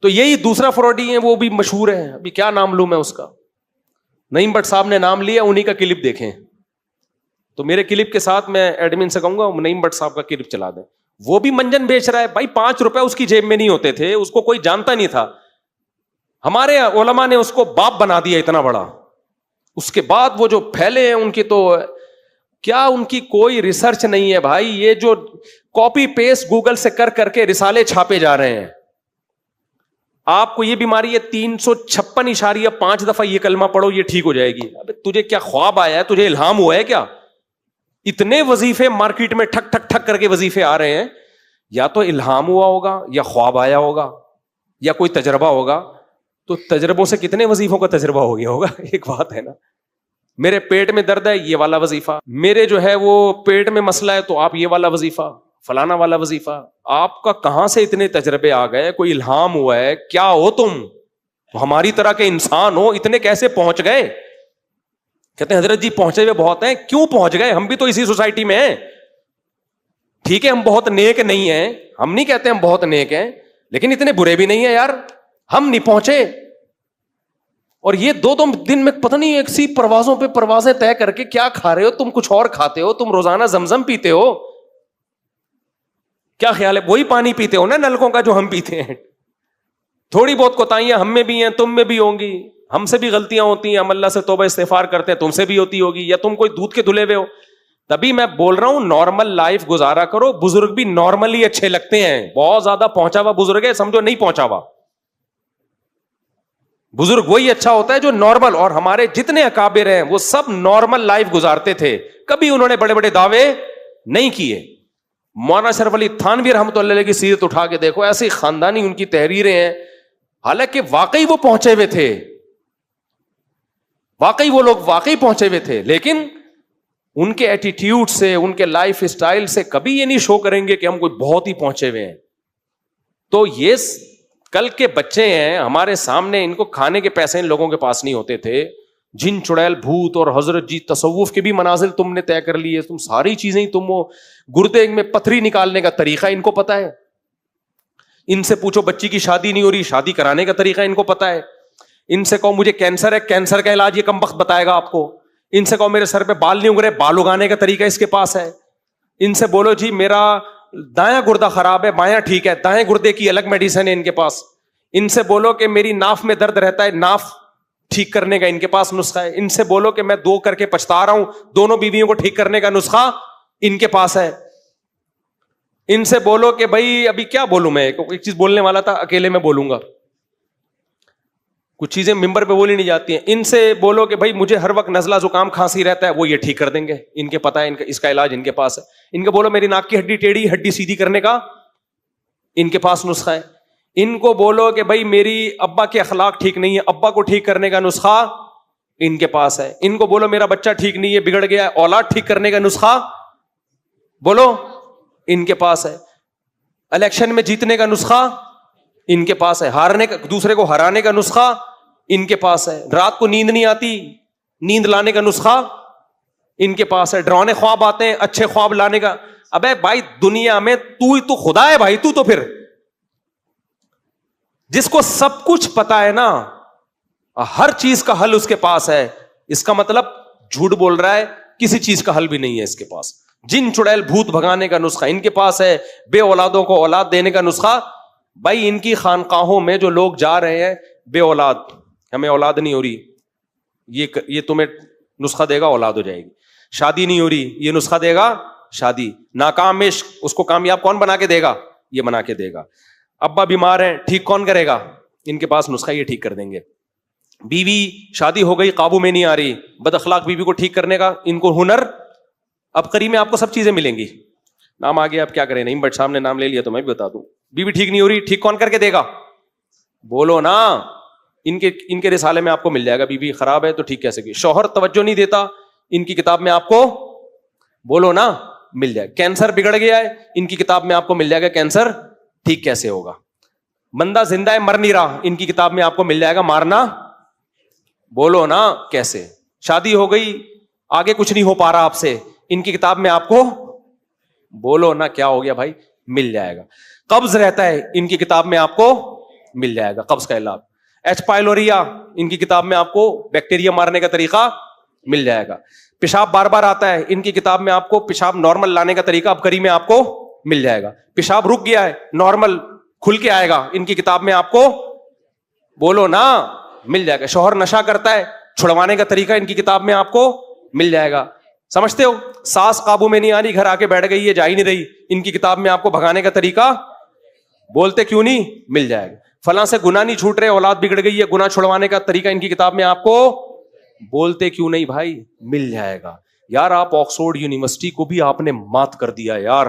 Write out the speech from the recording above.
تو یہی دوسرا فراڈی ہے, وہ بھی مشہور ہے, ابھی کیا نام لوں میں اس کا, نعیم بٹ صاحب نے نام لیا, انہی کا کلپ دیکھیں. تو میرے کلپ کے ساتھ میں ایڈمن سے کہوں گا نعیم بٹ صاحب کا کلپ چلا دیں. وہ بھی منجن بیچ رہا ہے بھائی, 5 روپے اس کی جیب میں نہیں ہوتے تھے, اس کو کوئی جانتا نہیں تھا. ہمارے علماء نے اس کو باپ بنا دیا اتنا بڑا. اس کے بعد وہ جو پھیلے ہیں ان کی تو کیا, ان کی کوئی ریسرچ نہیں ہے بھائی. یہ جو کاپی پیسٹ گوگل سے کر کر کے رسالے چھاپے جا رہے ہیں. آپ کو یہ بیماری ہے 356.5 دفعہ یہ کلمہ پڑھو یہ ٹھیک ہو جائے گی. ابے تجھے کیا خواب آیا ہے, تجھے الہام ہوا ہے کیا؟ اتنے وظیفے مارکیٹ میں ٹھک ٹھک ٹھک کر کے وظیفے آ رہے ہیں, یا تو الہام ہوا ہوگا یا خواب آیا ہوگا یا کوئی تجربہ ہوگا. تو تجربوں سے کتنے وظیفوں کا تجربہ ہو گیا ہوگا. ایک بات ہے نا, میرے پیٹ میں درد ہے یہ والا وظیفہ, میرے جو ہے وہ پیٹ میں مسئلہ ہے تو آپ یہ والا وظیفہ, فلانا والا وظیفہ. آپ کا کہاں سے اتنے تجربے آ گئے, کوئی الہام ہوا ہے کیا؟ ہو تم ہماری طرح کے انسان ہو, اتنے کیسے پہنچ گئے؟ کہتے ہیں حضرت جی پہنچے ہوئے بہت ہیں. کیوں پہنچ گئے؟ ہم بھی تو اسی سوسائٹی میں ہیں. ٹھیک ہے ہم بہت نیک نہیں ہیں, ہم نہیں کہتے ہم بہت نیک ہیں, لیکن اتنے برے بھی نہیں ہیں یار, ہم نہیں پہنچے. اور یہ 2 دن میں پتہ نہیں ایک سی پروازوں پہ پروازیں طے کر کے کیا کھا رہے ہو تم, کچھ اور کھاتے ہو تم, روزانہ زمزم پیتے ہو, کیا خیال ہے؟ وہی پانی پیتے ہو نا نلکوں کا جو ہم پیتے ہیں. تھوڑی بہت کوتاہیاں ہم میں بھی ہیں, تم میں بھی ہوں گی, ہم سے بھی غلطیاں ہوتی ہیں, ہم اللہ سے توبہ استغفار کرتے ہیں, تم سے بھی ہوتی ہوگی, یا تم کوئی دودھ کے دھلے ہوئے ہو. تبھی میں بول رہا ہوں نارمل لائف گزارا کرو. بزرگ بھی نارملی اچھے لگتے ہیں, بہت زیادہ پہنچا ہوا بزرگ ہے سمجھو نہیں پہنچا ہوا. بزرگ وہی اچھا ہوتا ہے جو نارمل, اور ہمارے جتنے اکابر ہیں وہ سب نارمل لائف گزارتے تھے, کبھی انہوں نے بڑے بڑے دعوے نہیں کیے. مولانا اشرف علی تھانوی رحمۃ اللہ علیہ کی سیرت اٹھا کے دیکھو, ایسی خاندانی ان کی تحریریں ہیں, حالانکہ واقعی وہ پہنچے ہوئے تھے, واقعی وہ لوگ واقعی پہنچے ہوئے تھے, لیکن ان کے ایٹیٹیوڈ سے, ان کے لائف اسٹائل سے کبھی یہ نہیں شو کریں گے کہ ہم کوئی بہت ہی پہنچے ہوئے ہیں. تو یہ کل کے بچے ہیں ہمارے سامنے, ان کو کھانے کے پیسے ان لوگوں کے پاس نہیں ہوتے تھے. جن چڑیل بھوت اور حضرت جی تصوف کے بھی منازل تم نے طے کر لیے, تم ساری چیزیں, تم وہ گردے میں پتھری نکالنے کا طریقہ ان کو پتا ہے. ان سے پوچھو بچی کی شادی نہیں ہو رہی, شادی کرانے کا طریقہ ان کو پتا ہے. ان سے کہو مجھے کینسر ہے, کینسر کا علاج یہ کم وقت بتائے گا آپ کو. ان سے کہو میرے سر پہ بال نہیں اگرے, بال اگانے کا طریقہ اس کے پاس ہے. ان سے بولو جی میرا دایاں گردہ خراب ہے, بایاں ٹھیک ہے, دائیں گردے کی الگ میڈیسن ہے ان کے پاس. ان سے بولو کہ میری ناف میں درد رہتا ہے, ناف ٹھیک کرنے کا ان کے پاس نسخہ ہے. ان سے بولو کہ میں 2 کر کے پچھتا رہا ہوں, دونوں بیویوں کو ٹھیک کرنے کا نسخہ ان کے پاس ہے. ان سے بولو کہ بھائی ابھی کیا بولوں میں, ایک چیز بولنے والا تھا اکیلے میں بولوں گا, کچھ چیزیں ممبر پہ بولی نہیں جاتی ہیں. ان سے بولو کہ بھائی مجھے ہر وقت نزلہ زکام کھانسی رہتا ہے, وہ یہ ٹھیک کر دیں گے, ان کے پتہ ہے, ان کا اس کا علاج ان کے پاس ہے. ان کو بولو میری ناک کی ہڈی ٹیڑھی, ہڈی سیدھی کرنے کا ان کے پاس نسخہ ہے. ان کو بولو کہ بھائی میری ابا کے اخلاق ٹھیک نہیں ہے, ابا کو ٹھیک کرنے کا نسخہ ان کے پاس ہے. ان کو بولو میرا بچہ ٹھیک نہیں ہے, بگڑ گیا ہے, اولاد ٹھیک کرنے کا نسخہ بولو ان کے پاس ہے. الیکشن میں جیتنے کا نسخہ ان کے پاس ہے, ہارنے کا, دوسرے کو ہرانے کا نسخہ ان کے پاس ہے. رات کو نیند نہیں آتی, نیند لانے کا نسخہ ان کے پاس ہے. ڈرانے خواب آتے ہیں, اچھے خواب لانے کا. ابے بھائی دنیا میں تو خدا ہے بھائی, تو پھر جس کو سب کچھ پتا ہے نا, ہر چیز کا حل اس کے پاس ہے, اس کا مطلب جھوٹ بول رہا ہے, کسی چیز کا حل بھی نہیں ہے اس کے پاس. جن چڑیل بھوت بھگانے کا نسخہ ان کے پاس ہے, بے اولادوں کو اولاد دینے کا نسخہ. بھائی ان کی خانقاہوں میں جو لوگ جا رہے ہیں بے اولاد, ہمیں اولاد نہیں ہو رہی, یہ تمہیں نسخہ دے گا اولاد ہو جائے گی. شادی نہیں ہو رہی, یہ نسخہ دے گا شادی. ناکام عشق, اس کو کامیاب کون بنا کے دے گا؟ یہ بنا کے دے گا. ابا بیمار ہیں, ٹھیک کون کرے گا؟ ان کے پاس نسخہ, یہ ٹھیک کر دیں گے. بیوی شادی ہو گئی, قابو میں نہیں آ رہی, بد اخلاق بیوی کو ٹھیک کرنے کا ان کو ہنر. اب قریب میں آپ کو سب چیزیں ملیں گی. نام آ گیا, اب کیا کریں, نعیم بٹ صاحب نے نام لے لیا تو میں بھی بتا دوں. بیوی ٹھیک نہیں ہو رہی, ٹھیک کون کر کے دے گا؟ بولو نا. ان کے رسالے میں آپ کو مل جائے گا, بیوی خراب ہے تو ٹھیک کیسے کی. شوہر توجہ نہیں دیتا, ان کی کتاب میں آپ کو بولو نا مل جائے. کینسر بگڑ گیا ہے, ان کی کتاب میں آپ کو مل جائے گا کینسر ٹھیک کیسے ہوگا. بندہ زندہ ہے مر نہیں رہا, ان کی کتاب میں آپ کو مل جائے گا مارنا بولو نا کیسے. شادی ہو گئی, آگے کچھ نہیں ہو پا رہا آپ سے, ان کی کتاب میں آپ کو بولو نا کیا ہو گیا بھائی, مل جائے گا. قبض رہتا ہے, ان کی کتاب میں آپ کو مل جائے گا قبض کا علاج. ایچ پائلوریا ان کی کتاب میں آپ کو بیکٹیریا مارنے کا طریقہ مل جائے گا. پیشاب بار بار آتا ہے ان کی کتاب میں آپ کو پیشاب نارمل لانے کا طریقہ اب کری میں آپ کو مل جائے گا. پیشاب رک گیا ہے نارمل کھل کے آئے گا ان کی کتاب میں آپ کو بولو نا مل جائے گا. شوہر نشہ کرتا ہے چھڑوانے کا طریقہ ان کی کتاب میں آپ کو مل جائے گا. سمجھتے ہو ساس قابو میں نہیں آ رہی گھر آ کے بیٹھ گئی ہے جا ہی نہیں رہی ان کی کتاب میں آپ کو بھگانے کا طریقہ بولتے کیوں نہیں مل جائے گا. فلاں سے گناہ نہیں چھوٹ رہے اولاد بگڑ گئی ہے گناہ چھڑوانے کا طریقہ ان کی کتاب میں آپ کو بولتے کیوں نہیں بھائی مل جائے گا. یار آپ آکسفورڈ یونیورسٹی کو بھی آپ نے مات کر دیا یار.